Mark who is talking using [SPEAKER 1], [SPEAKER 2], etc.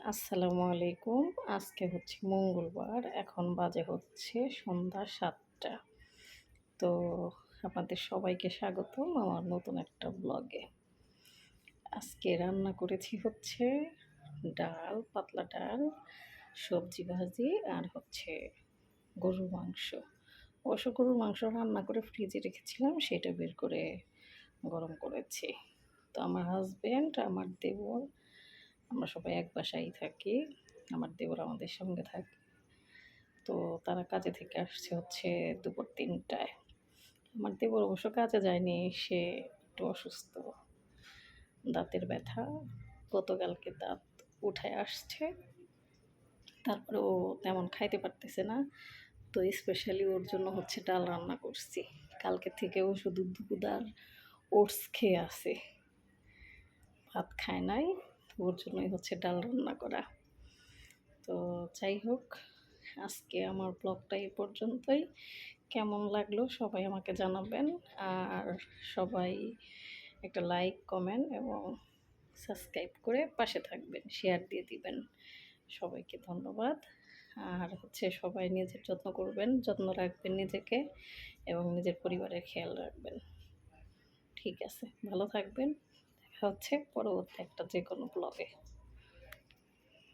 [SPEAKER 1] আসসালামু আলাইকুম। আজকে হচ্ছে মঙ্গলবার। এখন বাজে হচ্ছে সন্ধ্যা ৭টা। তো আপনাদের সবাইকে স্বাগতম আমার নতুন একটা ব্লগে। আজকে রান্না করেছি হচ্ছে ডাল, পাতলা ডাল, সবজি ভাজি আর হচ্ছে গরুর মাংস। অবশ্য গরুর মাংস রান্না করে ফ্রিজে রেখেছিলাম, সেটা বের করে গরম করেছি। তো আমার হাসব্যান্ড, আমার দেবর, আমরা সবাই এক বাসায় থাকি। আমার দেবর আমাদের সঙ্গে থাকে। তো তারা কাজে থেকে আসছে হচ্ছে দুপুর ৩টায়। আমার দেবর অবশ্য কাজে যায়নি, সে একটু অসুস্থ, দাঁতের ব্যথা। গতকালকে দাঁত উঠায় আসছে, তারপরে ও তেমন খাইতে পারতেছে না। তো স্পেশালি ওর জন্য হচ্ছে ডাল রান্না করছি। কালকে থেকে ও শুধু দুধ আর ওটস খেয়ে আছে, ভাত খায় নাই। ওর জন্যই হচ্ছে ডাল রান্না করা। তো যাই হোক, আজকে আমার ব্লগটা এই পর্যন্তই। কেমন লাগলো সবাই আমাকে জানাবেন। আর সবাই একটা লাইক, কমেন্ট এবং সাবস্ক্রাইব করে পাশে থাকবেন, শেয়ার দিয়ে দিবেন। সবাইকে ধন্যবাদ। আর হচ্ছে সবাই নিজের যত্ন করবেন, যত্ন রাখবেন নিজেকে এবং নিজের পরিবারের খেয়াল রাখবেন। ঠিক আছে, ভালো থাকবেন। দেখা হচ্ছে পরবর্তী একটা যে কোনো ব্লগে।